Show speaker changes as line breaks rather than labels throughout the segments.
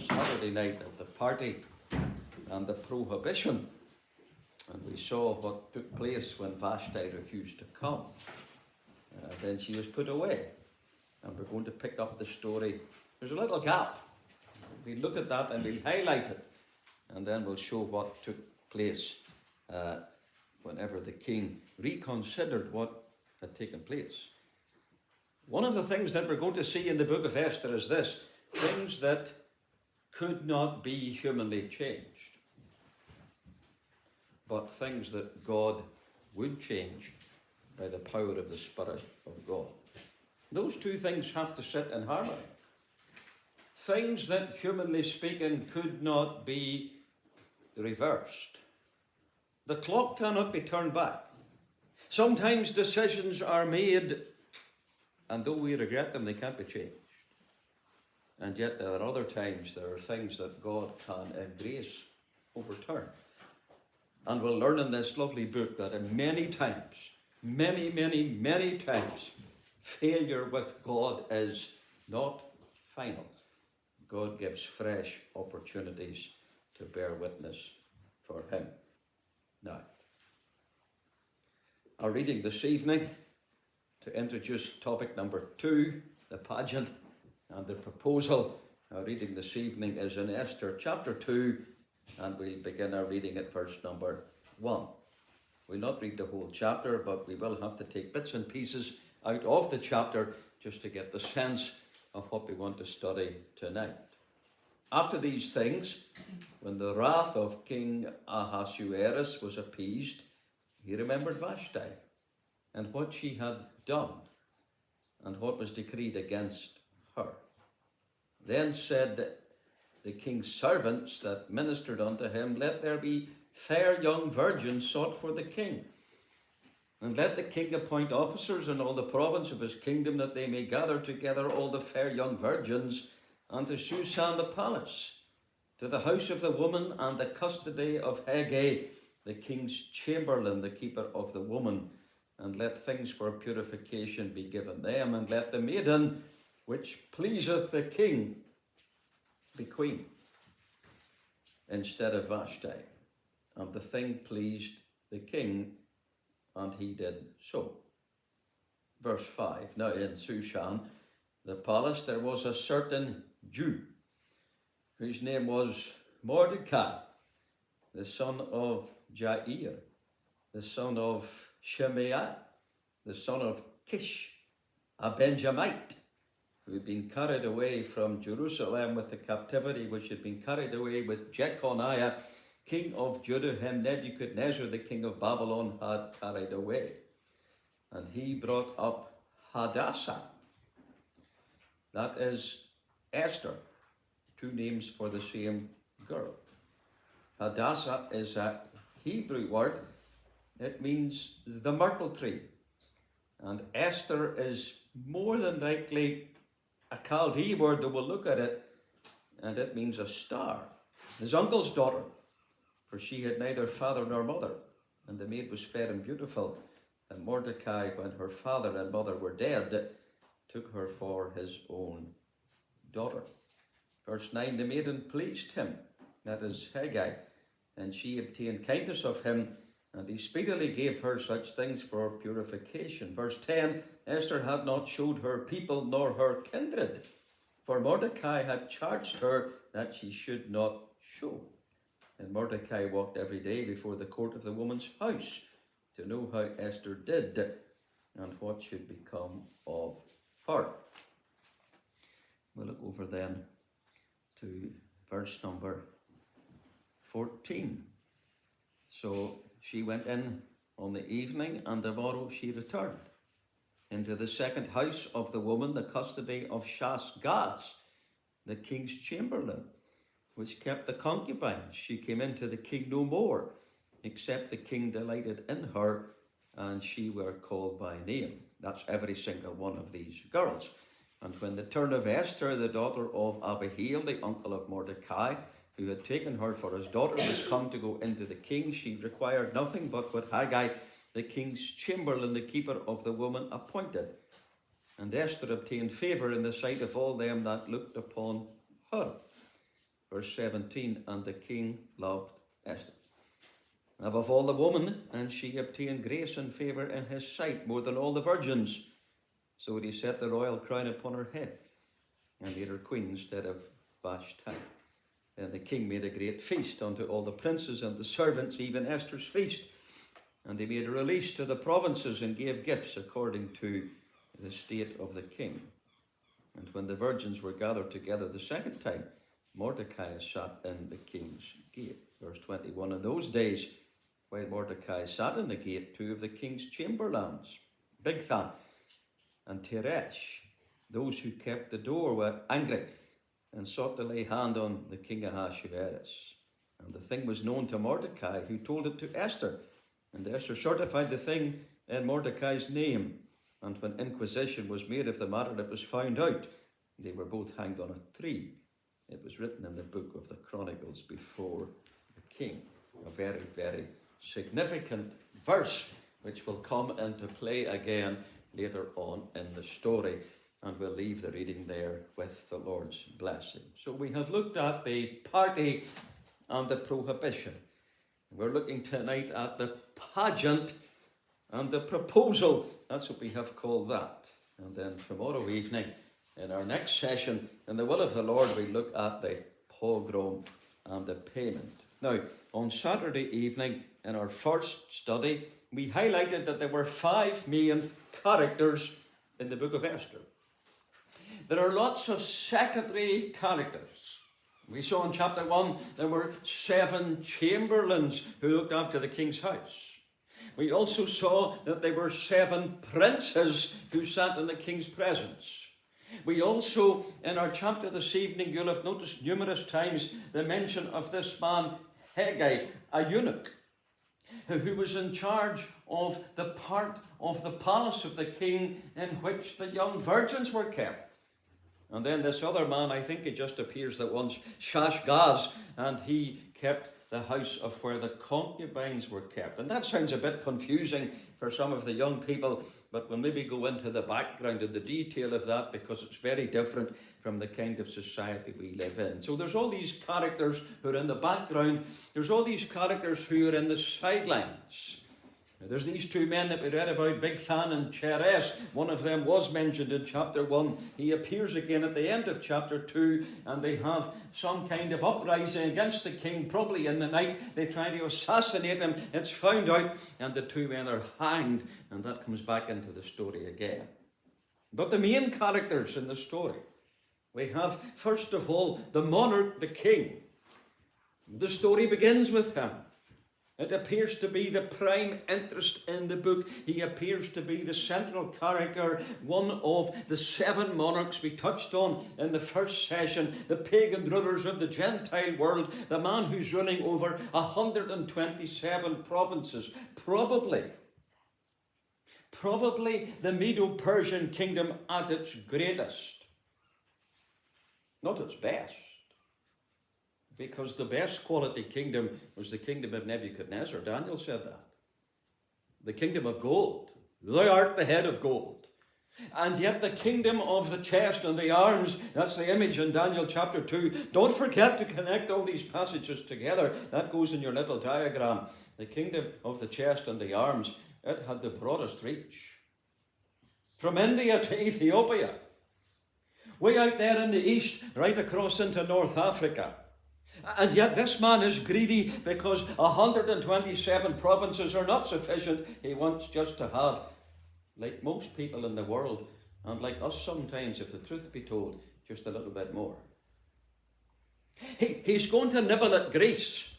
Saturday night of the party and the prohibition, and we saw what took place when Vashti refused to come. Then she was put away, and we're going to pick up the story. There's a little gap. We'll look at that and we'll highlight it, and then we'll show what took place whenever the king reconsidered what had taken place. One of the things that we're going to see in the book of Esther is this: things that could not be humanly changed, but things that God would change by the power of the Spirit of God. Those two things have to sit in harmony. Things that, humanly speaking, could not be reversed. The clock cannot be turned back. Sometimes decisions are made, and though we regret them, they can't be changed. And yet there are other times there are things that God can in grace overturn. And we'll learn in this lovely book that in many times, many times, failure with God is not final. God gives fresh opportunities to bear witness for him. Now, our reading this evening, to introduce topic number 2, the pageant and the proposal. Our reading this evening is in Esther chapter 2, and we'll begin our reading at verse number 1. We'll not read the whole chapter, but we will have to take bits and pieces out of the chapter just to get the sense of what we want to study tonight. After these things, when the wrath of King Ahasuerus was appeased, he remembered Vashti and what she had done and what was decreed against her. Then said the king's servants that ministered unto him, Let there be fair young virgins sought for the king, and let the king appoint officers in all the province of his kingdom, that they may gather together all the fair young virgins unto Shushan the palace, to the house of the woman, and the custody of Haggai, the king's chamberlain, the keeper of the woman. And let things for purification be given them, and let the maiden which pleaseth the king be queen instead of Vashti. And the thing pleased the king, and he did so. Verse 5. Now in Shushan the palace there was a certain Jew, whose name was Mordecai, the son of Jair, the son of Shimei, the son of Kish, a Benjamite, who had been carried away from Jerusalem with the captivity which had been carried away with Jeconiah, king of Judah, whom Nebuchadnezzar, the king of Babylon, had carried away. And he brought up Hadassah, that is Esther, two names for the same girl. Hadassah is a Hebrew word. It means the myrtle tree. And Esther is more than likely a Chaldee word that will look at it, and it means a star. His uncle's daughter, for she had neither father nor mother, and the maid was fair and beautiful. And Mordecai, when her father and mother were dead, took her for his own daughter. Verse 9, the maiden pleased him, that is Haggai, and she obtained kindness of him, and he speedily gave her such things for purification. Verse 10, Esther had not showed her people nor her kindred, for Mordecai had charged her that she should not show. And Mordecai walked every day before the court of the woman's house to know how Esther did and what should become of her. We'll look over then to verse number 14. So she went in on the evening, and the morrow she returned into the second house of the woman, the custody of Shashgaz, the king's chamberlain, which kept the concubines. She came into the king no more, except the king delighted in her, and she were called by name. That's every single one of these girls. And when the turn of Esther, the daughter of Abihail, the uncle of Mordecai, who had taken her for his daughter, was come to go into the king, she required nothing but what Haggai, the king's chamberlain, the keeper of the woman, appointed. And Esther obtained favour in the sight of all them that looked upon her. Verse 17, and the king loved Esther above all the women, and she obtained grace and favour in his sight more than all the virgins. So he set the royal crown upon her head, and made her queen instead of Vashti. And the king made a great feast unto all the princes and the servants, even Esther's feast. And he made a release to the provinces, and gave gifts according to the state of the king. And when the virgins were gathered together the second time, Mordecai sat in the king's gate. Verse 21, in those days, while Mordecai sat in the gate, two of the king's chamberlains, Bigthan and Teresh, those who kept the door, were angry and sought to lay hand on the king Ahasuerus. And the thing was known to Mordecai, who told it to Esther. And Esther certified the thing in Mordecai's name. And when inquisition was made of the matter, it was found out. They were both hanged on a tree. It was written in the book of the Chronicles before the king. A very, very significant verse, which will come into play again later on in the story. And we'll leave the reading there with the Lord's blessing. So we have looked at the party and the prohibition. We're looking tonight at the pageant and the proposal. That's what we have called that. And then tomorrow evening, in our next session, in the will of the Lord, we look at the pogrom and the payment. Now, on Saturday evening, in our first study, we highlighted that there were 5 main characters in the book of Esther. There are lots of secondary characters. We saw in chapter 1 there were 7 chamberlains who looked after the king's house. We also saw that there were 7 princes who sat in the king's presence. We also, in our chapter this evening, you'll have noticed numerous times the mention of this man, Haggai, a eunuch, who was in charge of the part of the palace of the king in which the young virgins were kept. And then this other man, I think it just appears that once, Shashgaz, and he kept the house of where the concubines were kept. And that sounds a bit confusing for some of the young people, but we'll maybe go into the background and the detail of that, because it's very different from the kind of society we live in. So there's all these characters who are in the background. There's all these characters who are in the sidelines. There's these 2 men that we read about, Bigthan and Teresh. One of them was mentioned in chapter 1. He appears again at the end of chapter 2, and they have some kind of uprising against the king. Probably in the night they try to assassinate him. It's found out, and the 2 men are hanged, and that comes back into the story again. But the main characters in the story, we have first of all the monarch, the king. The story begins with him. It appears to be the prime interest in the book. He appears to be the central character, one of the 7 monarchs we touched on in the first session, the pagan rulers of the Gentile world, the man who's running over 127 provinces. Probably the Medo-Persian kingdom at its greatest. Not its best. Because the best quality kingdom was the kingdom of Nebuchadnezzar. Daniel said that. The kingdom of gold. Thou art the head of gold. And yet the kingdom of the chest and the arms, that's the image in Daniel chapter 2. Don't forget to connect all these passages together. That goes in your little diagram. The kingdom of the chest and the arms, it had the broadest reach. From India to Ethiopia. Way out there in the east, right across into North Africa. And yet this man is greedy because 127 provinces are not sufficient. He wants just to have, like most people in the world, and like us sometimes, if the truth be told, just a little bit more. He's going to nibble at Greece.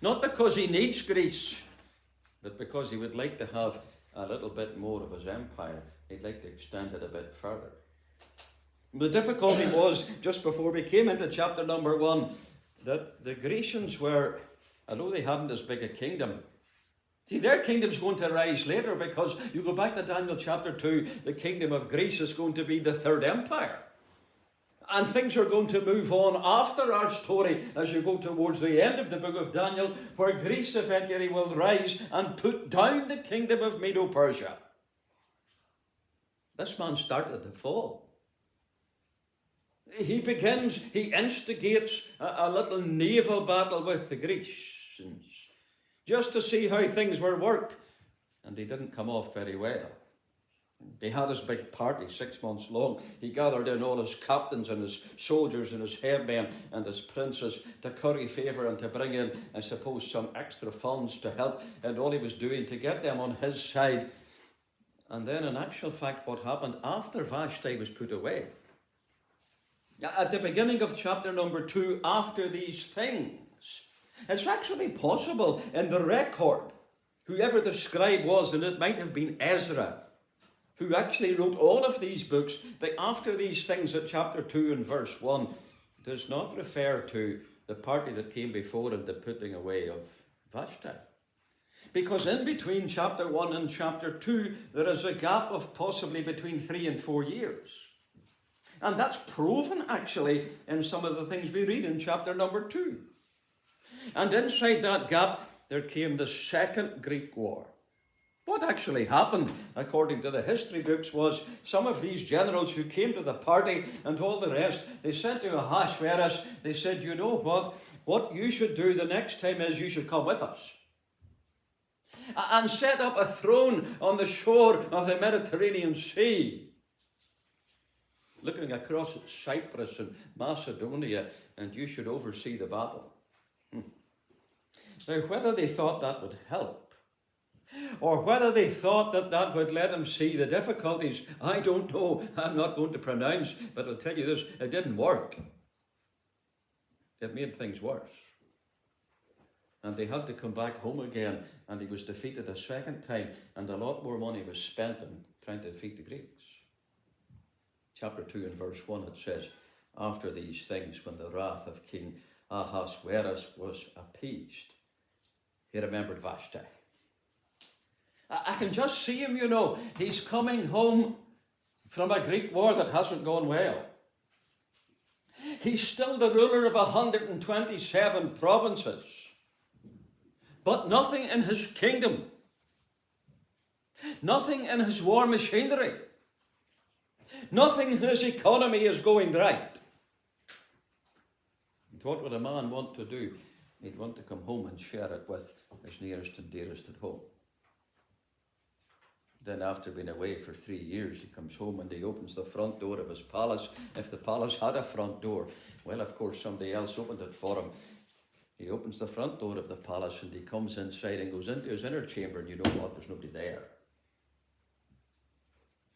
Not because he needs Greece, but because he would like to have a little bit more of his empire. He'd like to extend it a bit further. The difficulty was, just before we came into chapter number 1, that the Grecians were, although they hadn't as big a kingdom, see, their kingdom's going to rise later, because you go back to Daniel chapter 2, the kingdom of Greece is going to be the third empire. And things are going to move on after our story as you go towards the end of the book of Daniel, where Greece eventually will rise and put down the kingdom of Medo-Persia. This man started to fall. he instigates a little naval battle with the Grecians, just to see how things were worked. And he didn't come off very well. He had his big party 6 months long. He gathered in all his captains and his soldiers and his headmen and his princes to curry favour and to bring in, I suppose, some extra funds to help, and all he was doing to get them on his side. And then in actual fact, what happened after Vashti was put away, at the beginning of chapter number 2, after these things, it's actually possible in the record, whoever the scribe was, and it might have been Ezra, who actually wrote all of these books, that after these things at chapter 2 and verse 1 does not refer to the party that came before and the putting away of Vashti. Because in between chapter 1 and chapter 2, there is a gap of possibly between 3 and 4 years. And that's proven actually in some of the things we read in chapter number 2. And inside that gap, there came the Second Greek War. What actually happened, according to the history books, was some of these generals who came to the party and all the rest, they said to Ahasuerus, they said, you know what you should do the next time is you should come with us and set up a throne on the shore of the Mediterranean Sea, looking across at Cyprus and Macedonia, and you should oversee the battle. Now, whether they thought that would help, or whether they thought that that would let him see the difficulties, I don't know. I'm not going to pronounce, but I'll tell you this, it didn't work. It made things worse. And they had to come back home again, and he was defeated a second time, and a lot more money was spent in trying to defeat the Greeks. Chapter 2 and verse 1, it says, after these things, when the wrath of King Ahasuerus was appeased, he remembered Vashti. I can just see him, you know. He's coming home from a Greek war that hasn't gone well. He's still the ruler of 127 provinces. But nothing in his kingdom, nothing in his war machinery, nothing in his economy is going right. What would a man want to do? He'd want to come home and share it with his nearest and dearest at home. Then after being away for 3 years, he comes home and he opens the front door of his palace. If the palace had a front door, well, of course, somebody else opened it for him. He opens the front door of the palace and he comes inside and goes into his inner chamber, and you know what? There's nobody there.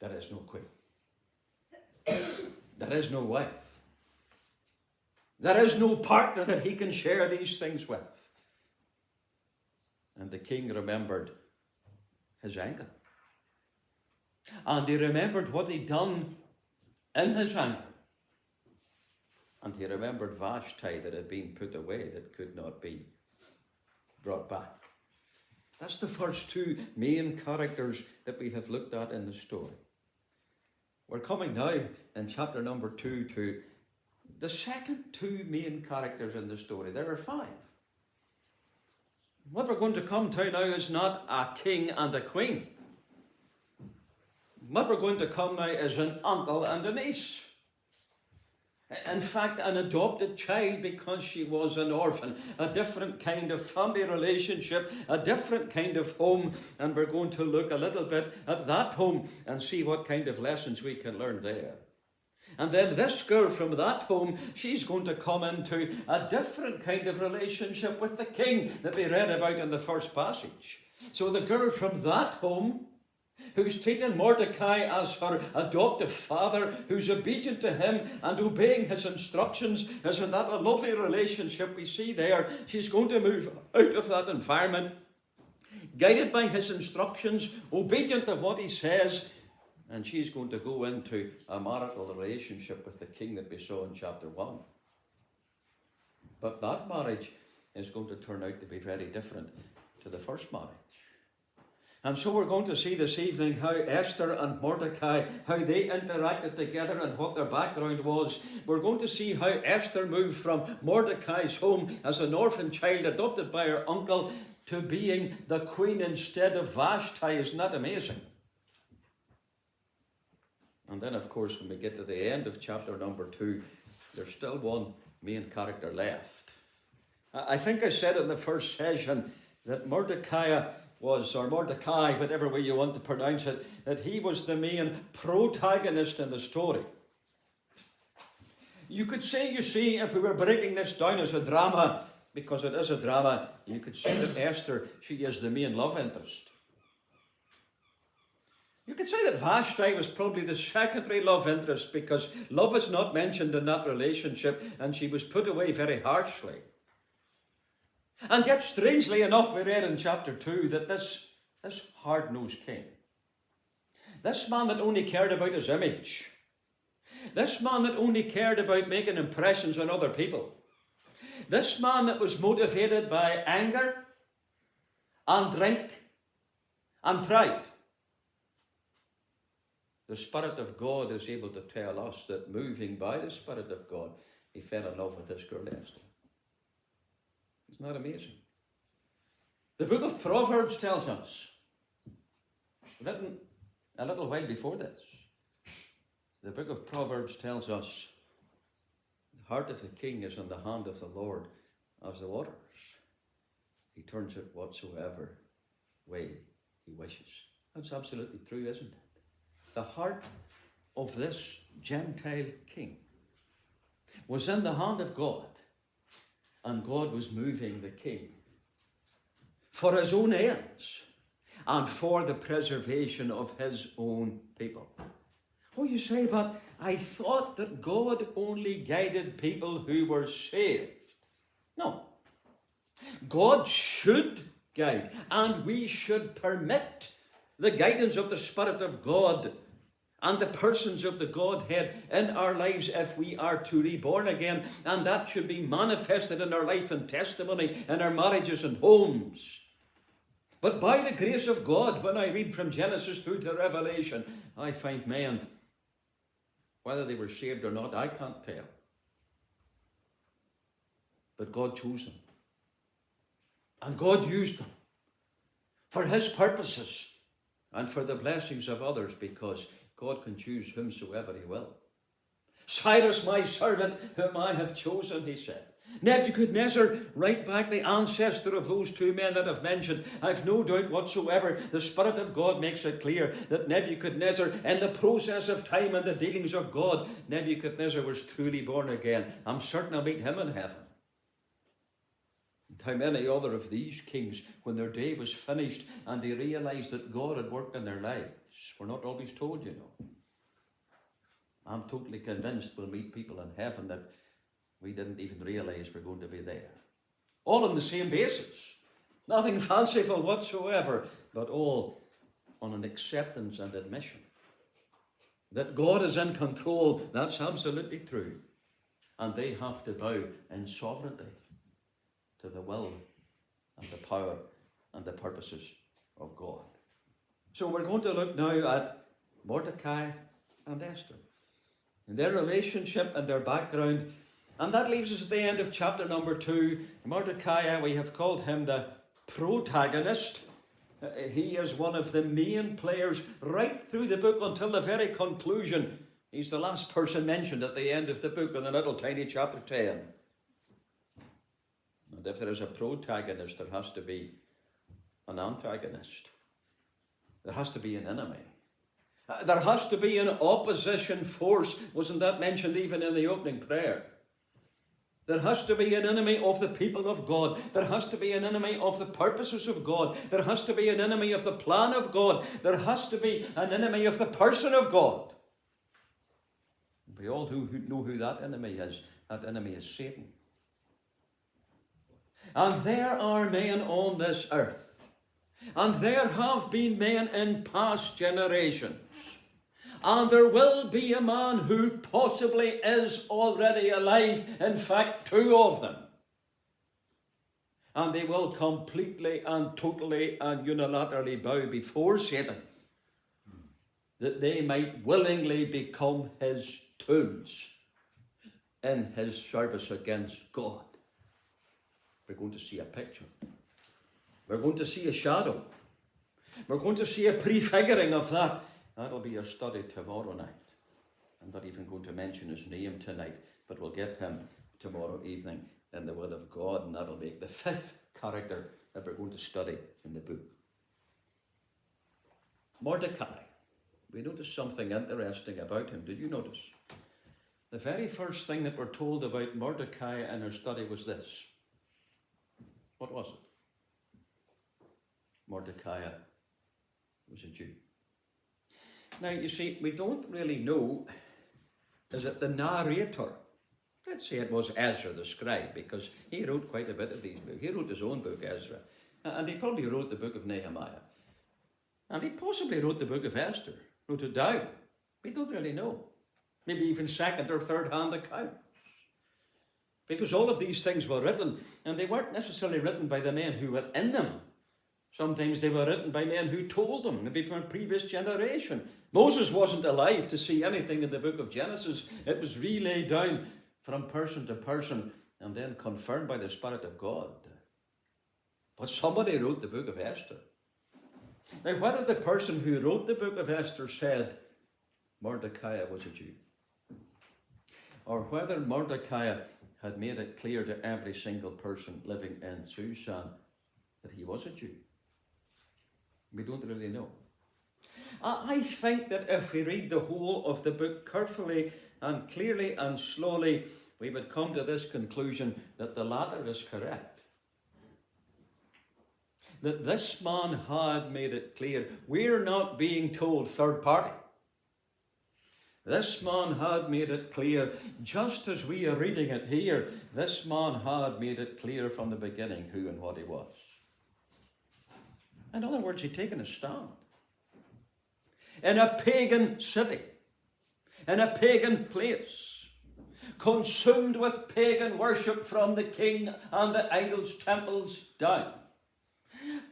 There is no queen. There is no wife. There is no partner that he can share these things with. And the king remembered his anger. And he remembered what he'd done in his anger. And he remembered Vashti that had been put away, that could not be brought back. That's the first two main characters that we have looked at in the story. We're coming now in chapter number 2 to the second two main characters in the story. There are 5. What we're going to come to now is not a king and a queen. What we're going to come now is an uncle and a niece. In fact, an adopted child, because she was an orphan. A different kind of family relationship, a different kind of home. And we're going to look a little bit at that home and see what kind of lessons we can learn there. And then this girl from that home, she's going to come into a different kind of relationship with the king that we read about in the first passage. So the girl from that home, who's treating Mordecai as her adoptive father, who's obedient to him and obeying his instructions, isn't that a lovely relationship we see there? She's going to move out of that environment, guided by his instructions, obedient to what he says, and she's going to go into a marital relationship with the king that we saw in chapter 1. But that marriage is going to turn out to be very different to the first marriage. And so we're going to see this evening how Esther and Mordecai, how they interacted together and what their background was. We're going to see how Esther moved from Mordecai's home as an orphan child adopted by her uncle to being the queen instead of Vashti. Isn't that amazing? And then, of course, when we get to the end of chapter number 2, there's still one main character left. I think I said in the first session that Mordecai, whatever way you want to pronounce it, that he was the main protagonist in the story. You could say, you see, if we were breaking this down as a drama, because it is a drama, you could say that Esther, she is the main love interest. You could say that Vashti was probably the secondary love interest, because love is not mentioned in that relationship, and she was put away very harshly. And yet, strangely enough, we read in chapter 2 that this hard-nosed king, this man that only cared about his image, this man that only cared about making impressions on other people, this man that was motivated by anger and drink and pride, the Spirit of God is able to tell us that moving by the Spirit of God, he fell in love with this girl Esther. Isn't that amazing? The book of Proverbs tells us, written a little while before this, the book of Proverbs tells us, the heart of the king is in the hand of the Lord as the waters. He turns it whatsoever way he wishes. That's absolutely true, isn't it? The heart of this Gentile king was in the hand of God, and God was moving the king for his own ends and for the preservation of his own people. Oh, you say, but I thought that God only guided people who were saved. No. God should guide, and we should permit the guidance of the Spirit of God and the persons of the Godhead in our lives if we are to be reborn again. And that should be manifested in our life and testimony, in our marriages and homes. But by the grace of God, when I read from Genesis through to Revelation, I find men, whether they were saved or not, I can't tell. But God chose them. And God used them for his purposes and for the blessings of others, because God can choose whomsoever he will. Cyrus, my servant, whom I have chosen, he said. Nebuchadnezzar, right back the ancestor of those two men that I've mentioned, I've no doubt whatsoever the Spirit of God makes it clear that Nebuchadnezzar, in the process of time and the dealings of God, Nebuchadnezzar was truly born again. I'm certain I'll meet him in heaven. And how many other of these kings, when their day was finished and they realized that God had worked in their lives, were not always told, you know. I'm totally convinced we'll meet people in heaven that we didn't even realize we're going to be there. All on the same basis. Nothing fanciful whatsoever, but all on an acceptance and admission that God is in control. That's absolutely true. And they have to bow in sovereignty to the will and the power and the purposes of God. So we're going to look now at Mordecai and Esther, and their relationship and their background. And that leaves us at the end of chapter number 2. Mordecai, we have called him the protagonist. He is one of the main players right through the book until the very conclusion. He's the last person mentioned at the end of the book in the little tiny chapter 10. And if there is a protagonist, there has to be an antagonist. There has to be an enemy. There has to be an opposition force. Wasn't that mentioned even in the opening prayer? There has to be an enemy of the people of God. There has to be an enemy of the purposes of God. There has to be an enemy of the plan of God. There has to be an enemy of the person of God. We all know who that enemy is. That enemy is Satan. And there are men on this earth, and there have been men in past generations, and there will be a man who possibly is already alive, in fact 2 of them, and they will completely and totally and unilaterally bow before Satan, that they might willingly become his tools in his service against God. We're going to see a picture. We're going to see a shadow. We're going to see a prefiguring of that. That'll be our study tomorrow night. I'm not even going to mention his name tonight. But we'll get him tomorrow evening in the will of God, and that'll make the fifth character that we're going to study in the book. Mordecai. We notice something interesting about him. Did you notice? The very first thing that we're told about Mordecai in our study was this. What was it? Mordecai was a Jew. Now, you see, we don't really know, is it the narrator? Let's say it was Ezra the scribe, because he wrote quite a bit of these books. He wrote his own book, Ezra. And he probably wrote the book of Nehemiah. And he possibly wrote the book of Esther, wrote it down. We don't really know. Maybe even second or third hand accounts. Because all of these things were written, and they weren't necessarily written by the men who were in them. Sometimes they were written by men who told them, maybe from a previous generation. Moses wasn't alive to see anything in the book of Genesis. It was relayed down from person to person and then confirmed by the Spirit of God. But somebody wrote the book of Esther. Now, whether the person who wrote the book of Esther said Mordecai was a Jew, or whether Mordecai had made it clear to every single person living in Susan that he was a Jew, we don't really know. I think that if we read the whole of the book carefully and clearly and slowly, we would come to this conclusion that the latter is correct. That this man had made it clear. We're not being told third party. This man had made it clear, just as we are reading it here, this man had made it clear from the beginning who and what he was. In other words, he'd taken a stand. In a pagan city, in a pagan place, consumed with pagan worship from the king and the idols' temples down,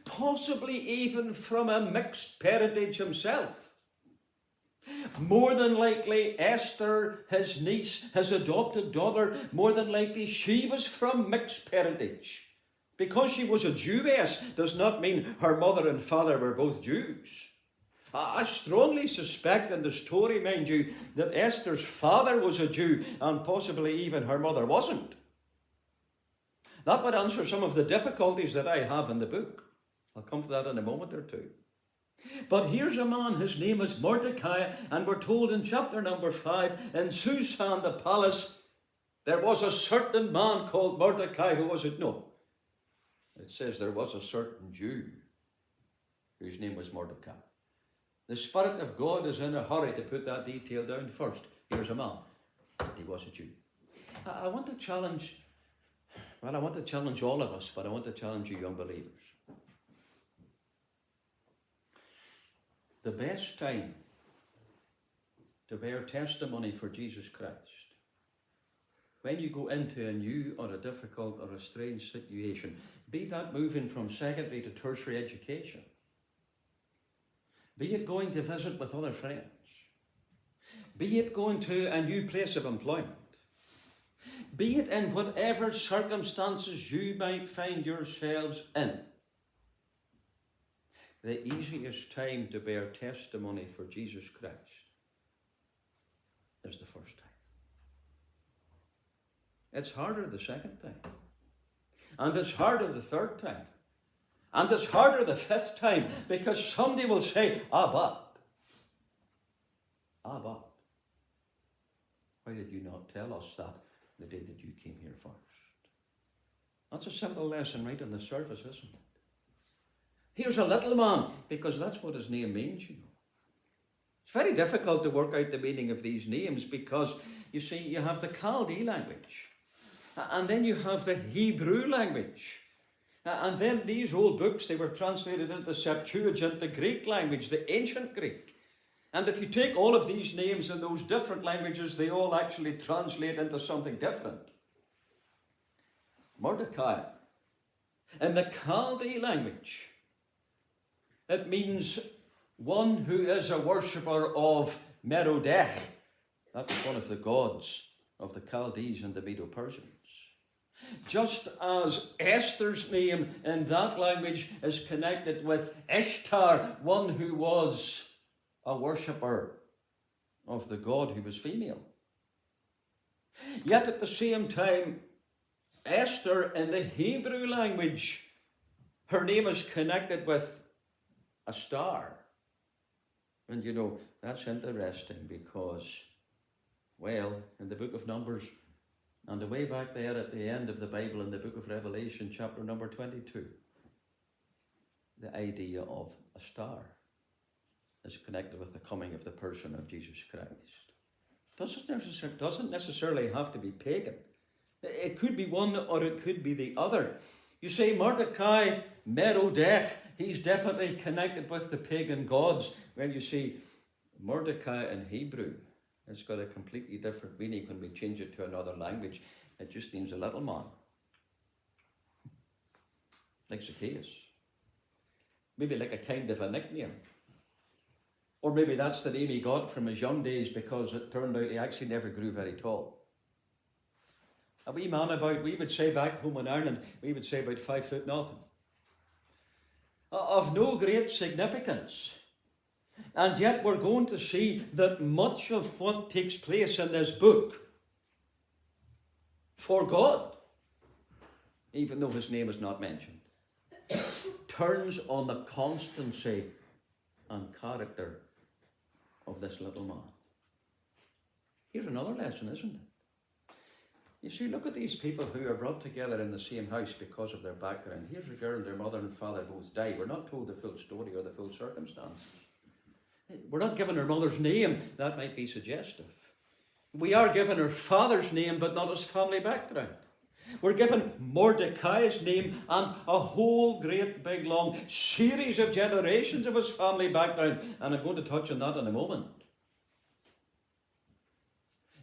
possibly even from a mixed parentage himself. More than likely, Esther, his niece, his adopted daughter, more than likely she was from mixed parentage. Because she was a Jewess does not mean her mother and father were both Jews. I strongly suspect in the story, mind you, that Esther's father was a Jew and possibly even her mother wasn't. That would answer some of the difficulties that I have in the book. I'll come to that in a moment or two. But here's a man, his name is Mordecai, and we're told in chapter number 5, in Susan the palace, there was a certain man called Mordecai. Who was it? No. It says there was a certain Jew whose name was Mordecai. The Spirit of God is in a hurry to put that detail down first. Here's a man. He was a Jew. I want to challenge all of us, but I want to challenge you young believers. The best time to bear testimony for Jesus Christ, when you go into a new or a difficult or a strange situation, be that moving from secondary to tertiary education, be it going to visit with other friends, be it going to a new place of employment, be it in whatever circumstances you might find yourselves in, the easiest time to bear testimony for Jesus Christ is the first time. It's harder the second time. And it's harder the third time. And it's harder the fifth time, because somebody will say, but. Why did you not tell us that the day that you came here first? That's a simple lesson right on the surface, isn't it? Here's a little man, because that's what his name means, you know. It's very difficult to work out the meaning of these names because, you see, you have the Chaldee language. And then you have the Hebrew language. And then these old books, they were translated into the Septuagint, the Greek language, the ancient Greek. And if you take all of these names in those different languages, they all actually translate into something different. Mordecai, in the Chaldee language, it means one who is a worshipper of Merodach. That's one of the gods of the Chaldees and the Medo-Persians. Just as Esther's name in that language is connected with Ishtar, one who was a worshipper of the god who was female. Yet at the same time, Esther in the Hebrew language, her name is connected with a star. And you know, that's interesting because, well, in the book of Numbers, and the way back there at the end of the Bible in the book of Revelation, chapter number 22, the idea of a star is connected with the coming of the person of Jesus Christ. Doesn't necessarily have to be pagan. It could be one or it could be the other. You say Mordecai, Merodach, he's definitely connected with the pagan gods. Well, you see, Mordecai in Hebrew has got a completely different meaning when we change it to another language. It just means a little man. Like Zacchaeus. Maybe like a kind of a nickname. Or maybe that's the name he got from his young days because it turned out he actually never grew very tall. A wee man about, we would say back home in Ireland, we would say about 5 foot nothing. Of no great significance. And yet we're going to see that much of what takes place in this book for God, even though his name is not mentioned, turns on the constancy and character of this little man. Here's another lesson, isn't it? You see, look at these people who are brought together in the same house because of their background. Here's a girl, their mother and father both died. We're not told the full story or the full circumstances. We're not given her mother's name. That might be suggestive. We are given her father's name, but not his family background. We're given Mordecai's name and a whole great big long series of generations of his family background. And I'm going to touch on that in a moment.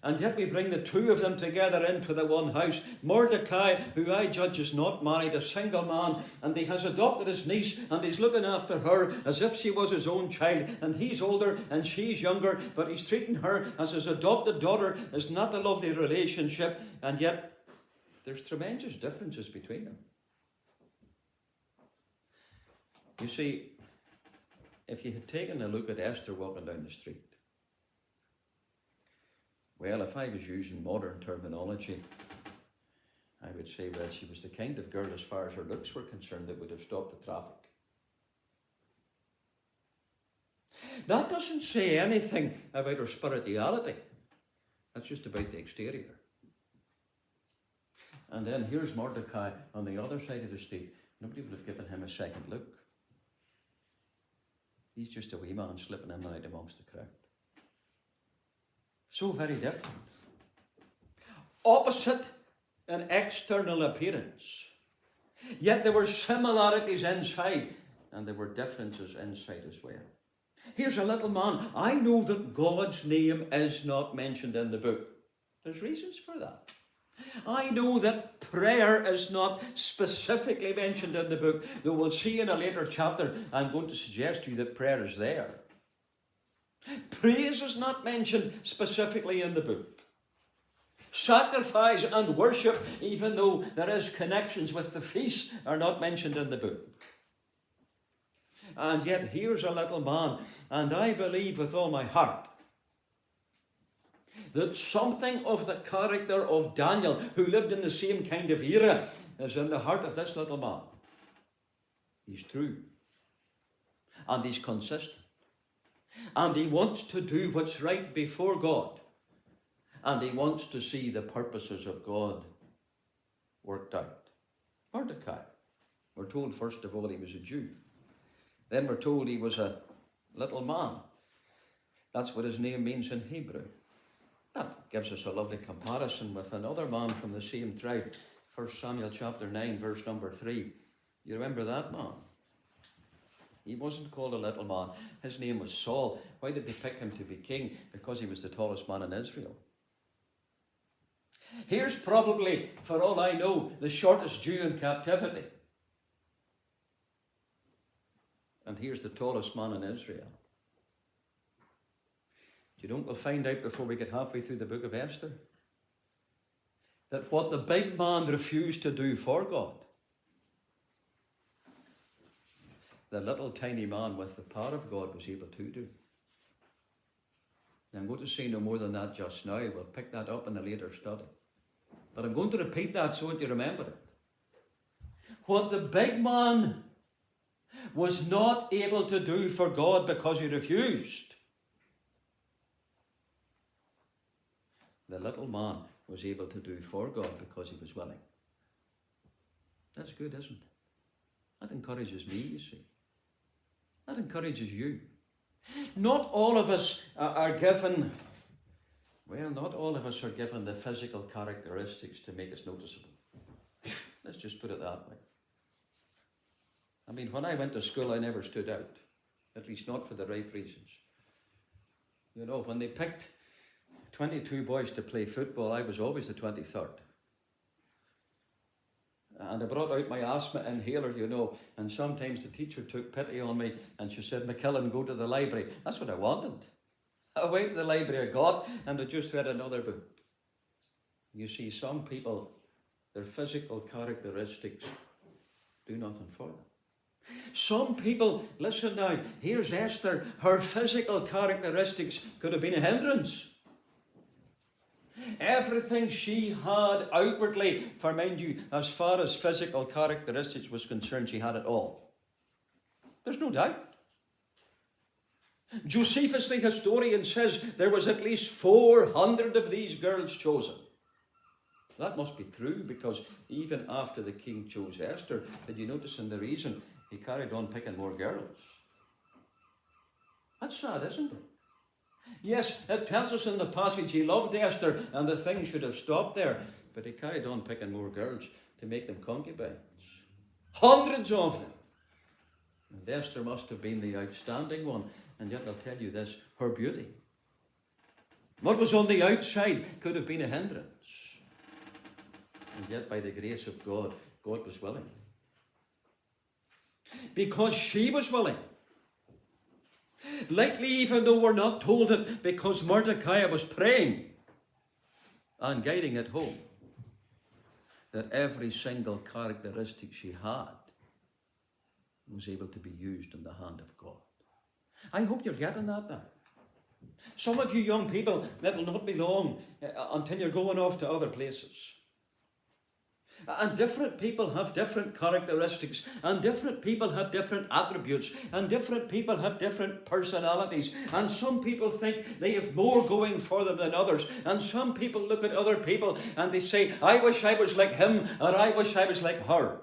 And yet we bring the two of them together into the one house. Mordecai, who I judge is not married, a single man, and he has adopted his niece, and he's looking after her as if she was his own child, and he's older and she's younger, but he's treating her as his adopted daughter. Is not a lovely relationship, and yet there's tremendous differences between them. You see, if you had taken a look at Esther walking down the street, well, if I was using modern terminology, I would say that she was the kind of girl, as far as her looks were concerned, that would have stopped the traffic. That doesn't say anything about her spirituality. That's just about the exterior. And then here's Mordecai on the other side of the street. Nobody would have given him a second look. He's just a wee man slipping in and out amongst the crowd. So very different. Opposite in external appearance. Yet there were similarities inside, and there were differences inside as well. Here's a little man. I know that God's name is not mentioned in the book. There's reasons for that. I know that prayer is not specifically mentioned in the book, though we'll see in a later chapter, I'm going to suggest to you that prayer is there. Praise is not mentioned specifically in the book. Sacrifice and worship, even though there is connections with the feast, are not mentioned in the book. And yet here's a little man, and I believe with all my heart that something of the character of Daniel, who lived in the same kind of era, is in the heart of this little man. He's true. And he's consistent. And he wants to do what's right before God. And he wants to see the purposes of God worked out. Mordecai. We're told, first of all, he was a Jew. Then we're told he was a little man. That's what his name means in Hebrew. That gives us a lovely comparison with another man from the same tribe. 1 Samuel chapter 9, verse number 3. You remember that man? He wasn't called a little man. His name was Saul. Why did they pick him to be king? Because he was the tallest man in Israel. Here's probably, for all I know, the shortest Jew in captivity. And here's the tallest man in Israel. Do you know what we'll find out before we get halfway through the book of Esther? That what the big man refused to do for God, the little tiny man with the power of God was able to do. I'm going to say no more than that just now. We'll pick that up in a later study. But I'm going to repeat that so that you remember it. What the big man was not able to do for God because he refused, the little man was able to do for God because he was willing. That's good, isn't it? That encourages me, you see. That encourages you. Not all of us are given, not all of us are given the physical characteristics to make us noticeable. Let's just put it that way. I mean, when I went to school, I never stood out. At least not for the right reasons. You know, when they picked 22 boys to play football, I was always the 23rd. And I brought out my asthma inhaler, you know, and sometimes the teacher took pity on me and she said, "McKillen, go to the library." That's what I wanted. I went to the library I got and I just read another book. You see, some people, their physical characteristics do nothing for them. Some people, listen now, here's Esther, her physical characteristics could have been a hindrance. Everything she had outwardly, for mind you, as far as physical characteristics was concerned, she had it all. There's no doubt. Josephus the historian says there was at least 400 of these girls chosen. That must be true, because even after the king chose Esther, did you notice in the reason he carried on picking more girls? That's sad, isn't it? Yes, it tells us in the passage he loved Esther and the thing should have stopped there, but he carried on picking more girls to make them concubines. Hundreds of them. And Esther must have been the outstanding one. And yet I'll tell you this, her beauty, what was on the outside, could have been a hindrance. And yet by the grace of God, God was willing. Because she was willing. Likely, even though we're not told it, because Mordecai was praying and guiding it home, that every single characteristic she had was able to be used in the hand of God. I hope you're getting that now. Some of you young people, it will not be long until you're going off to other places. And different people have different characteristics, and different people have different attributes, and different people have different personalities, and some people think they have more going for them than others, and some people look at other people and they say, "I wish I was like him," or "I wish I was like her."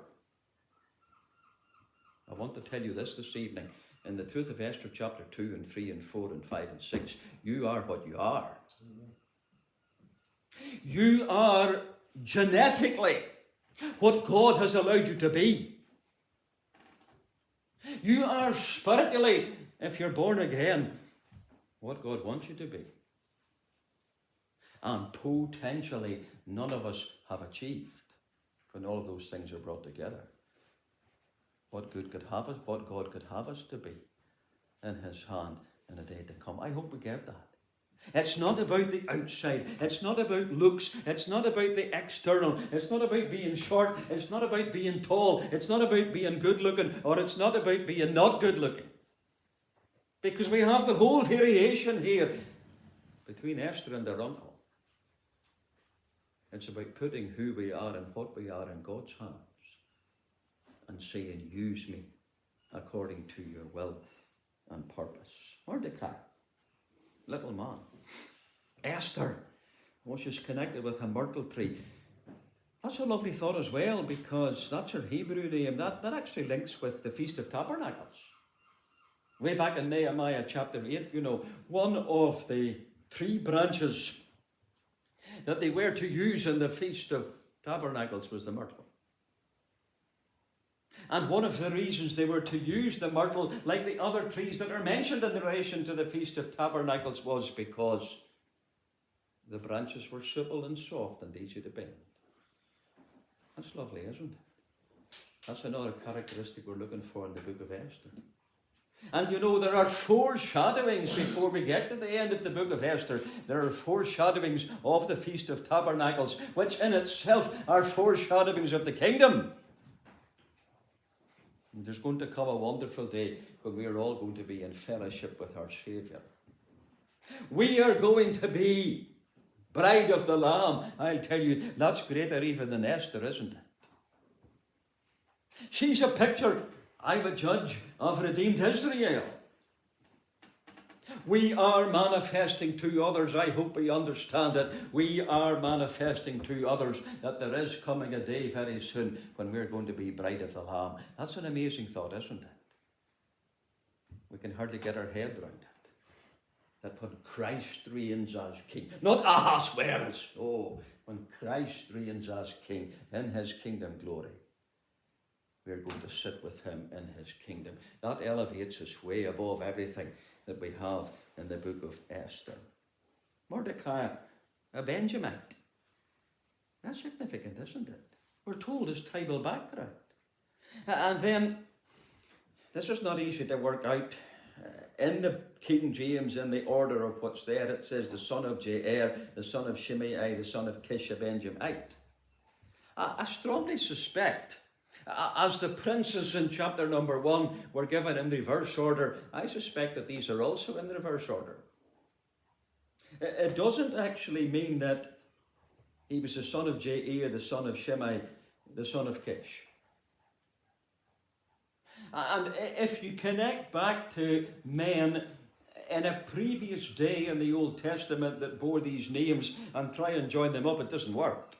I want to tell you this evening, in the truth of Esther chapter 2 and 3 and 4 and 5 and 6, you are what you are. You are genetically what God has allowed you to be. You are spiritually, if you're born again, what God wants you to be. And potentially none of us have achieved, when all of those things are brought together, what God could have us to be in his hand in a day to come. I hope we get that. It's not about the outside. It's not about looks. It's not about the external. It's not about being short. It's not about being tall. It's not about being good looking, or it's not about being not good looking. Because we have the whole variation here between Esther and her uncle. It's about putting who we are and what we are in God's hands and saying, "Use me according to your will and purpose." Mordecai, little man. Esther, she's connected with a myrtle tree. That's a lovely thought as well, because that's her Hebrew name. That actually links with the Feast of Tabernacles. Way back in Nehemiah chapter 8, you know, one of the three branches that they were to use in the Feast of Tabernacles was the myrtle. And one of the reasons they were to use the myrtle, like the other trees that are mentioned in relation to the Feast of Tabernacles, was because the branches were supple and soft and easy to bend. That's lovely, isn't it? That's another characteristic we're looking for in the book of Esther. And you know, there are foreshadowings before we get to the end of the book of Esther. There are foreshadowings of the Feast of Tabernacles, which in itself are foreshadowings of the kingdom. And there's going to come a wonderful day when we are all going to be in fellowship with our Saviour. We are going to be bride of the Lamb. I'll tell you, that's greater even than Esther, isn't it? She's a picture, I would judge, of redeemed Israel. We are manifesting to others, I hope we understand it, we are manifesting to others that there is coming a day very soon when we're going to be bride of the Lamb. That's an amazing thought, isn't it? We can hardly get our head around it. That when Christ reigns as King, not Ahasuerus, when Christ reigns as King in his kingdom glory, we're going to sit with him in his kingdom. That elevates us way above everything that we have in the book of Esther. Mordecai, a Benjamite. That's significant, isn't it? We're told his tribal background. And then, this was not easy to work out. In the King James, in the order of what's there, it says the son of Jair, the son of Shimei, the son of Kish, a Benjamite. I strongly suspect, as the princes in chapter number 1 were given in reverse order, I suspect that these are also in reverse order. It doesn't actually mean that he was the son of Jair, the son of Shimei, the son of Kish. And if you connect back to men in a previous day in the Old Testament that bore these names and try and join them up, it doesn't work.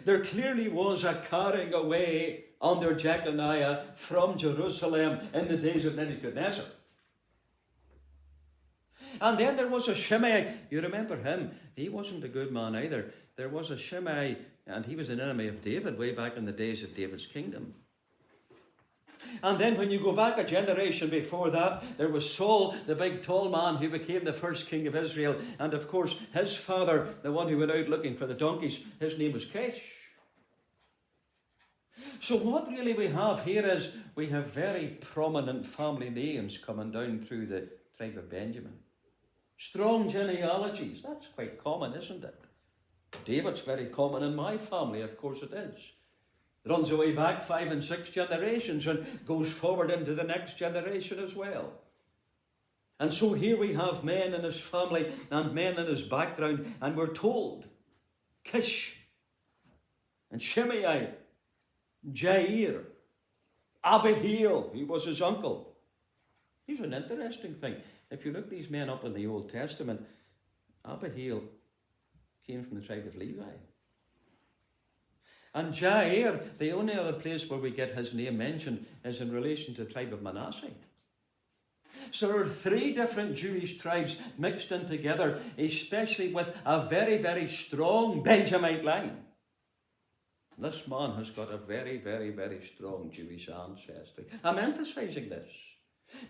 There clearly was a carrying away under Jeconiah from Jerusalem in the days of Nebuchadnezzar. And then there was a Shimei. You remember him? He wasn't a good man either. There was a Shimei, and he was an enemy of David way back in the days of David's kingdom. And then when you go back a generation before that, there was Saul, the big tall man who became the first king of Israel. And of course, his father, the one who went out looking for the donkeys, his name was Kish. So what really we have here is we have very prominent family names coming down through the tribe of Benjamin. Strong genealogies. That's quite common, isn't it? David's very common in my family, of course it is. It runs away back 5 and 6 generations and goes forward into the next generation as well. And so here we have men in his family and men in his background, and we're told Kish and Shimei, Jair, Abihail, he was his uncle. Here's an interesting thing. If you look these men up in the Old Testament, Abihail came from the tribe of Levi. And Jair, the only other place where we get his name mentioned is in relation to the tribe of Manasseh. So there are 3 different Jewish tribes mixed in together, especially with a very, very strong Benjamite line. This man has got a very, very, very strong Jewish ancestry. I'm emphasizing this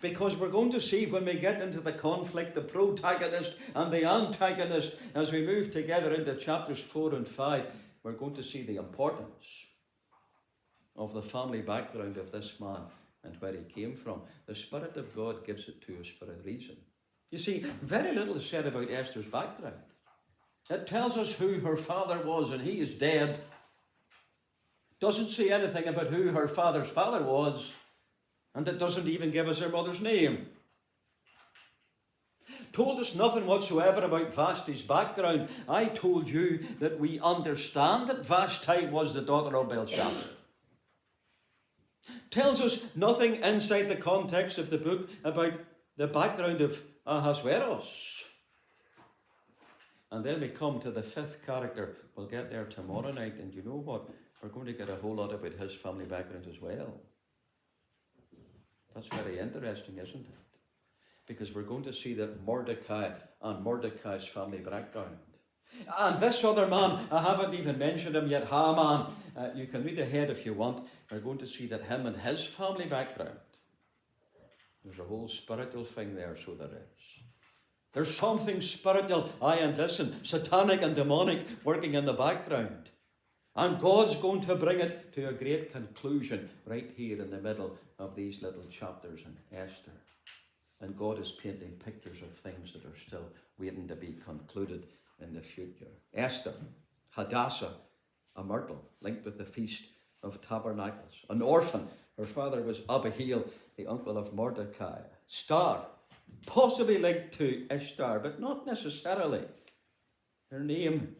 because we're going to see when we get into the conflict, the protagonist and the antagonist, as we move together into chapters 4 and 5, we're going to see the importance of the family background of this man and where he came from. The Spirit of God gives it to us for a reason. You see, very little is said about Esther's background. It tells us who her father was, and he is dead. Doesn't say anything about who her father's father was, and it doesn't even give us her mother's name. Told us nothing whatsoever about Vashti's background. I told you that we understand that Vashti was the daughter of Belshazzar. Tells us nothing inside the context of the book about the background of Ahasuerus. And then we come to the 5th character. We'll get there tomorrow night, and you know what? We're going to get a whole lot about his family background as well. That's very interesting, isn't it? Because we're going to see that Mordecai and Mordecai's family background. And this other man, I haven't even mentioned him yet, Haman. You can read ahead if you want. We're going to see that him and his family background. There's a whole spiritual thing there, so there is. There's something spiritual, satanic and demonic working in the background. And God's going to bring it to a great conclusion right here in the middle of these little chapters in Esther. And God is painting pictures of things that are still waiting to be concluded in the future. Esther, Hadassah, a myrtle linked with the Feast of Tabernacles. An orphan. Her father was Abihail, the uncle of Mordecai. star, possibly linked to Esther, but not necessarily. Her name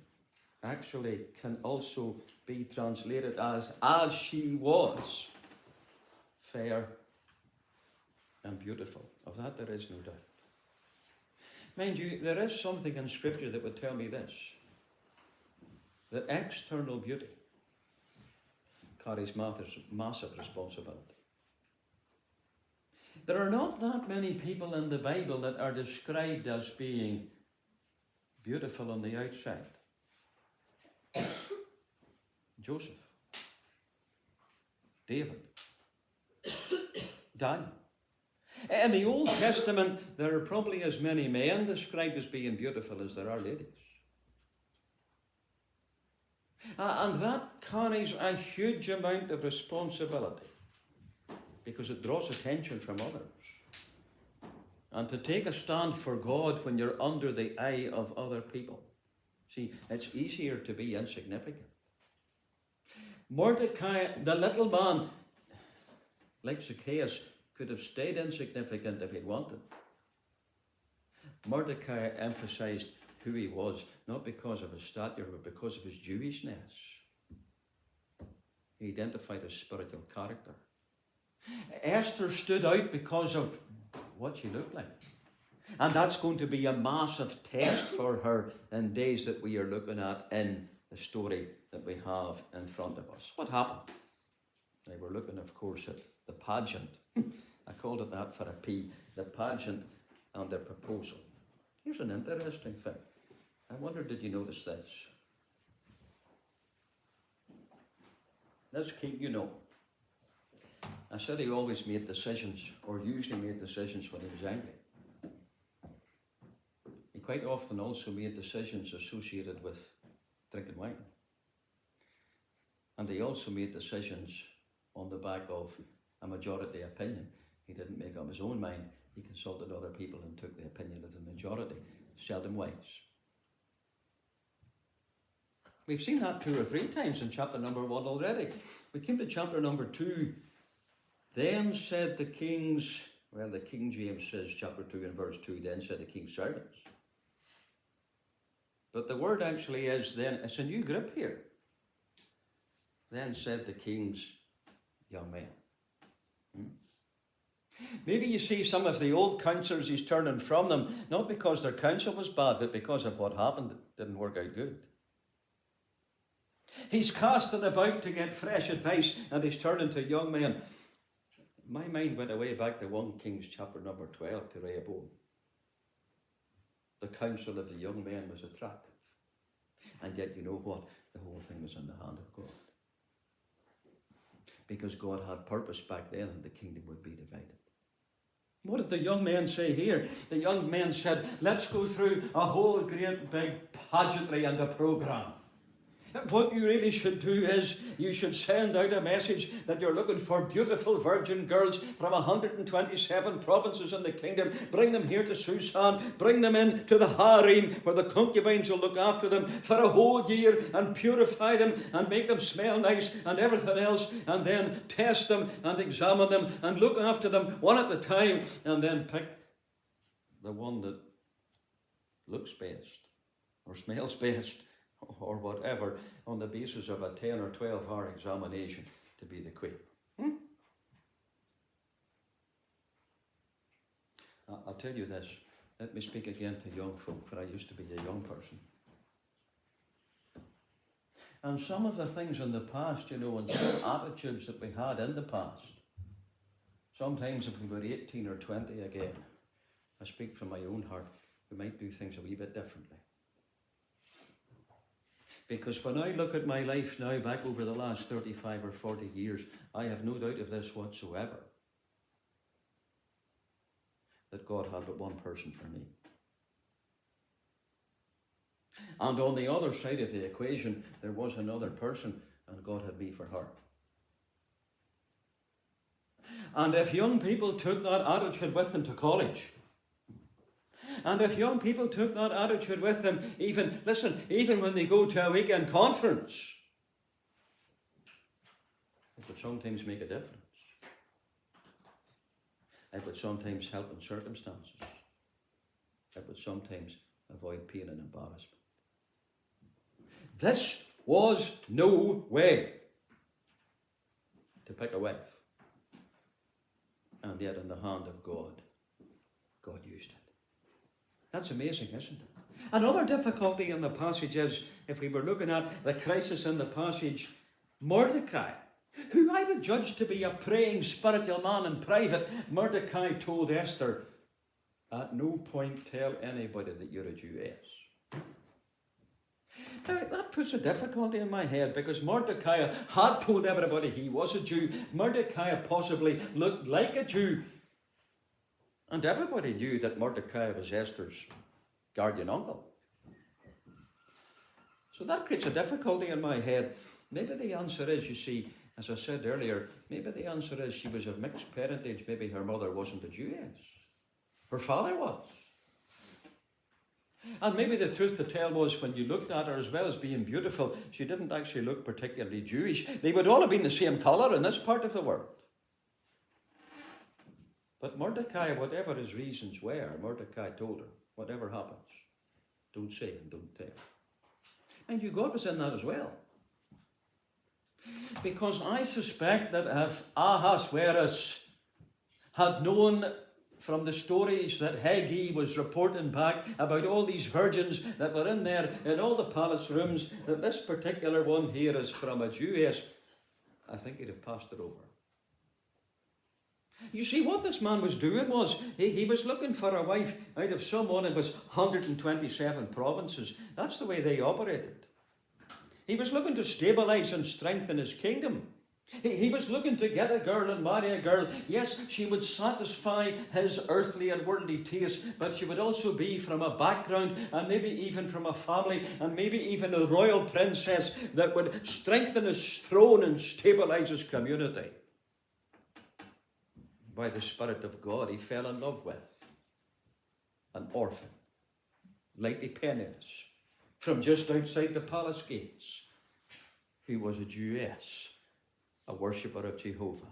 actually can also be translated as she was fair and beautiful. Of that there is no doubt. Mind you, there is something in Scripture that would tell me this, that external beauty carries massive responsibility. There are not that many people in the Bible that are described as being beautiful on the outside. Joseph, David, Daniel. In the Old Testament, there are probably as many men described as being beautiful as there are ladies. And that carries a huge amount of responsibility because it draws attention from others. And to take a stand for God when you're under the eye of other people. See, it's easier to be insignificant. Mordecai, the little man, like Zacchaeus, could have stayed insignificant if he'd wanted. Mordecai emphasized who he was, not because of his stature, but because of his Jewishness. He identified his spiritual character. Esther stood out because of what she looked like. And that's going to be a massive test for her in days that we are looking at in the story that we have in front of us. What happened? They were looking, of course, at the pageant. I called it that for a P. The pageant and the proposal. Here's an interesting thing. I wonder, did you notice this? This king, you know. I said he always made decisions, or usually made decisions when he was angry. He quite often also made decisions associated with drinking wine. And he also made decisions on the back of a majority opinion. He didn't make up his own mind. He consulted other people and took the opinion of the majority. Seldom wise. We've seen that 2 or 3 times in chapter number 1 already. We came to chapter number 2. Then said the king's, well, the King James says chapter 2 and verse 2, then said the king's servants. But the word actually is then, it's a new grip here. Then said the king's young men. Maybe you see some of the old counselors, he's turning from them, not because their counsel was bad, but because of what happened. It didn't work out good. He's casting about to get fresh advice, and he's turning to young men. My mind went away back to 1 Kings chapter number 12 to Rehoboam. The counsel of the young men was attractive. And yet, you know what? The whole thing was in the hand of God. Because God had purpose back then, and the kingdom would be divided. What did the young men say here? The young men said, let's go through a whole great big pageantry and a program. What you really should do is you should send out a message that you're looking for beautiful virgin girls from 127 provinces in the kingdom. Bring them here to Susan. Bring them in to the harem where the concubines will look after them for a whole year and purify them and make them smell nice and everything else, and then test them and examine them and look after them one at a time, and then pick the one that looks best or smells best or whatever, on the basis of a 10 or 12 hour examination to be the queen. I'll tell you this. Let me speak again to young folk, for I used to be a young person. And some of the things in the past, you know, and some attitudes that we had in the past, sometimes if we were 18 or 20 again, I speak from my own heart, we might do things a wee bit differently. Because when I look at my life now, back over the last 35 or 40 years, I have no doubt of this whatsoever, that God had but one person for me. And on the other side of the equation, there was another person, and God had me for her. And if young people took that attitude with them to college, and if young people took that attitude with them, even when they go to a weekend conference, it would sometimes make a difference. It would sometimes help in circumstances. It would sometimes avoid pain and embarrassment. This was no way to pick a wife. And yet in the hand of God, God used it. That's amazing, isn't it? Another difficulty in the passage is, if we were looking at the crisis in the passage, Mordecai, who I would judge to be a praying spiritual man in private, Mordecai told Esther, at no point tell anybody that you're a Jewess. Now, that puts a difficulty in my head, because Mordecai had told everybody he was a Jew. Mordecai possibly looked like a Jew. And everybody knew that Mordecai was Esther's guardian uncle. So that creates a difficulty in my head. Maybe the answer is, you see, as I said earlier, maybe the answer is she was of mixed parentage. Maybe her mother wasn't a Jewess. Her father was. And maybe the truth to tell was, when you looked at her, as well as being beautiful, she didn't actually look particularly Jewish. They would all have been the same colour in this part of the world. But Mordecai, whatever his reasons were, Mordecai told her, whatever happens, don't say and don't tell. And God was in that as well. Because I suspect that if Ahasuerus had known from the stories that Haggai was reporting back about all these virgins that were in there in all the palace rooms, that this particular one here is from a Jewess, I think he'd have passed it over. You see, what this man was doing was, he was looking for a wife out of someone. It was 127 provinces. That's the way they operated. He was looking to stabilise and strengthen his kingdom. He was looking to get a girl and marry a girl. Yes, she would satisfy his earthly and worldly taste, but she would also be from a background, and maybe even from a family, and maybe even a royal princess that would strengthen his throne and stabilise his community. By the Spirit of God, he fell in love with an orphan, lightly penniless, from just outside the palace gates, who was a Jewess, a worshipper of Jehovah.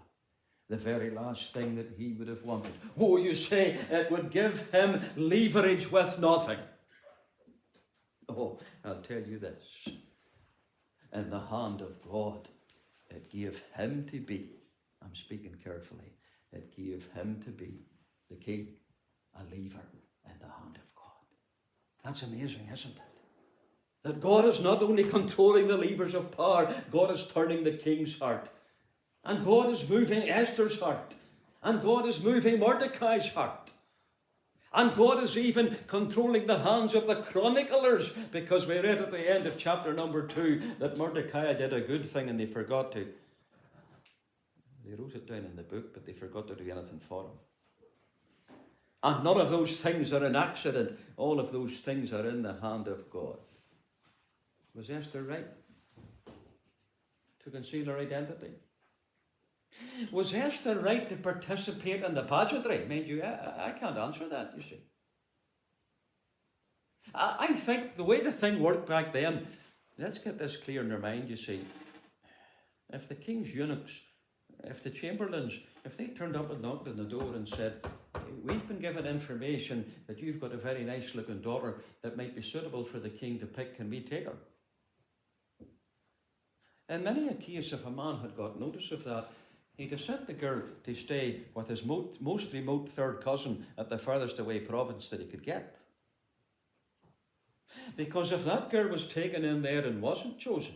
The very last thing that he would have wanted. Oh, you say it would give him leverage with nothing. Oh, I'll tell you this. In the hand of God, it gave him to be, I'm speaking carefully, it gave him to be the king, a lever in the hand of God. That's amazing, isn't it? That God is not only controlling the levers of power, God is turning the king's heart. And God is moving Esther's heart. And God is moving Mordecai's heart. And God is even controlling the hands of the chroniclers, because we read at the end of chapter number 2 that Mordecai did a good thing and they forgot to. They wrote it down in the book, but they forgot to do anything for him. And none of those things are an accident. All of those things are in the hand of God. Was Esther right to conceal her identity? Was Esther right to participate in the pageantry? Mind you, I can't answer that, you see. I think the way the thing worked back then, let's get this clear in your mind, you see. If the king's eunuchs, if the chamberlains, if they turned up and knocked on the door and said, we've been given information that you've got a very nice looking daughter that might be suitable for the king to pick, can we take her? In many a case, if a man had got notice of that, he'd have sent the girl to stay with his most remote third cousin at the furthest away province that he could get. Because if that girl was taken in there and wasn't chosen,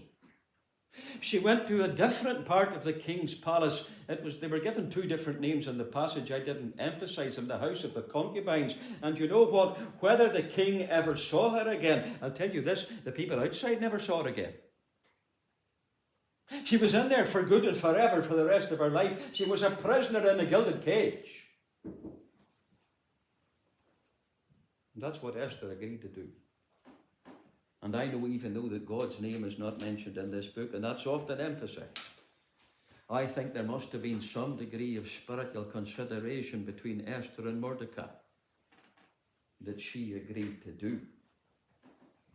she went to a different part of the king's palace. They were given 2 different names in the passage. I didn't emphasize them. The house of the concubines. And you know what? Whether the king ever saw her again, I'll tell you this, the people outside never saw her again. She was in there for good and forever for the rest of her life. She was a prisoner in a gilded cage. And that's what Esther agreed to do. And I know, even though that God's name is not mentioned in this book, and that's often emphasized, I think there must have been some degree of spiritual consideration between Esther and Mordecai that she agreed to do.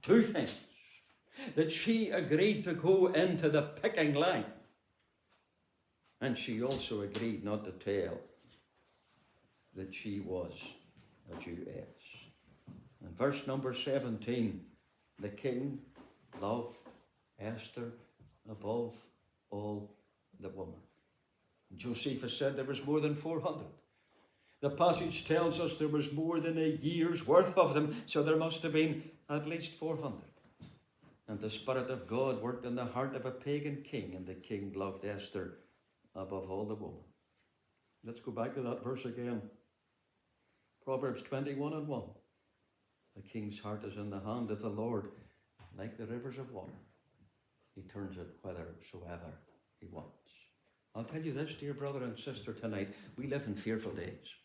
2 things. That she agreed to go into the picking line. And she also agreed not to tell that she was a Jewess. In verse number 17, the king loved Esther above all the women. Josephus said there was more than 400. The passage tells us there was more than a year's worth of them, so there must have been at least 400. And the Spirit of God worked in the heart of a pagan king, and the king loved Esther above all the women. Let's go back to that verse again. Proverbs 21:1. The king's heart is in the hand of the Lord, like the rivers of water. He turns it whithersoever he wants. I'll tell you this, dear brother and sister, tonight, we live in fearful days.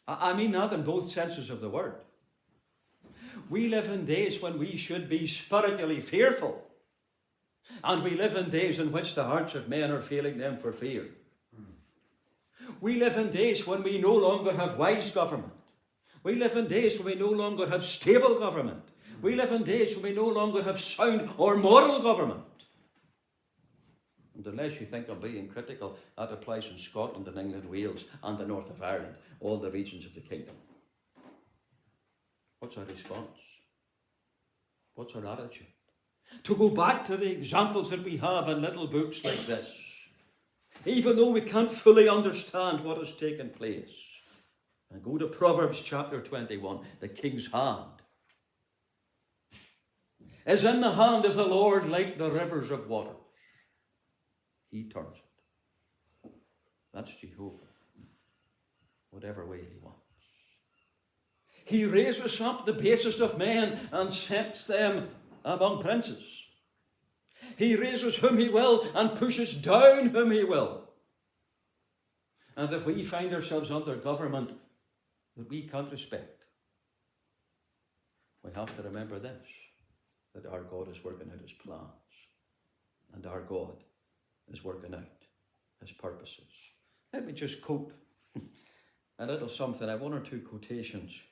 I mean that in both senses of the word. We live in days when we should be spiritually fearful. And we live in days in which the hearts of men are failing them for fear. We live in days when we no longer have wise government. We live in days when we no longer have stable government. We live in days when we no longer have sound or moral government. And unless you think I'm being critical, that applies in Scotland and England, Wales and the north of Ireland, all the regions of the kingdom. What's our response? What's our attitude? To go back to the examples that we have in little books like this, even though we can't fully understand what has taken place. And go to Proverbs chapter 21. The king's hand is in the hand of the Lord like the rivers of water. He turns it. That's Jehovah. Whatever way he wants. He raises up the basest of men and sets them among princes. He raises whom he will and pushes down whom he will. And if we find ourselves under government that we can't respect, we have to remember this, that our God is working out his plans. And our God is working out his purposes. Let me just quote a little something. I have one or two quotations,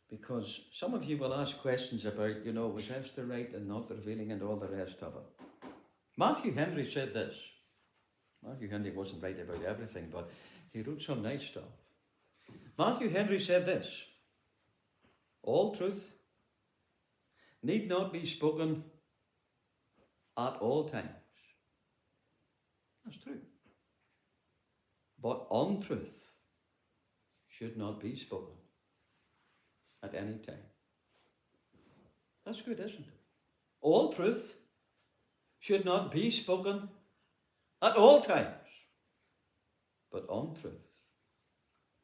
because some of you will ask questions about, was Esther right and not revealing and all the rest of it. Matthew Henry said this. Matthew Henry wasn't right about everything, but he wrote some nice stuff. Matthew Henry said this: all truth need not be spoken at all times. That's true. But untruth should not be spoken at any time. That's good, isn't it? All truth should not be spoken at all times. But untruth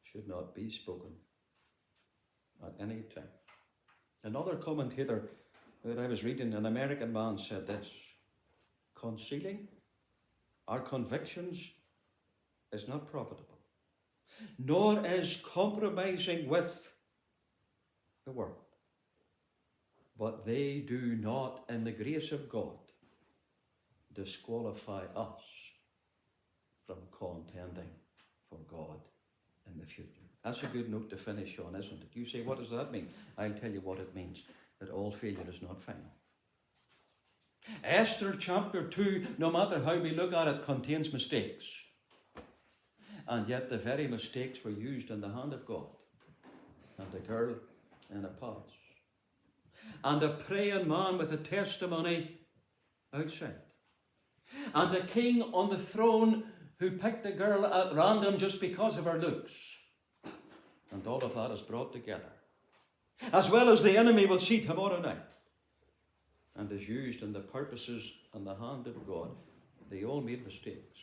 should not be spoken at any time. Another commentator that I was reading, an American man, said this: concealing our convictions is not profitable, nor is compromising with the world. But they do not, in the grace of God, disqualify us from contending for God in the future. That's a good note to finish on, isn't it? You say, what does that mean? I'll tell you what it means: that all failure is not final. Esther chapter 2, no matter how we look at it, contains mistakes. And yet the very mistakes were used in the hand of God. And a girl in a palace. And a praying man with a testimony outside. And a king on the throne who picked a girl at random just because of her looks. And all of that is brought together. As well as the enemy will see tomorrow night. And is used in the purposes and the hand of God. They all made mistakes.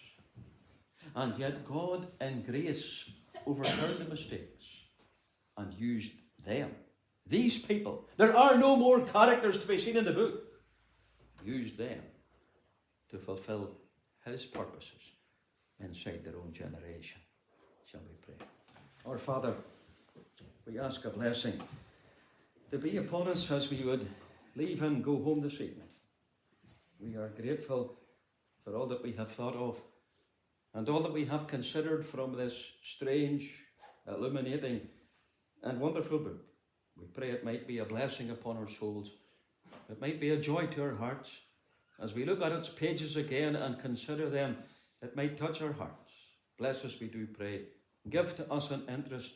And yet God in grace overturned the mistakes and used them. These people, there are no more characters to be seen in the book. Used them to fulfill his purposes inside their own generation. Shall we pray? Our Father, we ask a blessing to be upon us as we would leave and go home this evening. We are grateful for all that we have thought of and all that we have considered from this strange, illuminating and wonderful book. We pray it might be a blessing upon our souls. It might be a joy to our hearts. As we look at its pages again and consider them, it might touch our hearts. Bless us, we do pray,
Give to us an interest.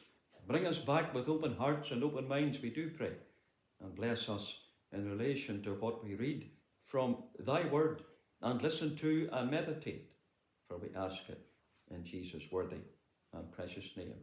Bring us back with open hearts and open minds, we do pray. And bless us in relation to what we read from thy word and listen to and meditate. For we ask it in Jesus' worthy and precious name.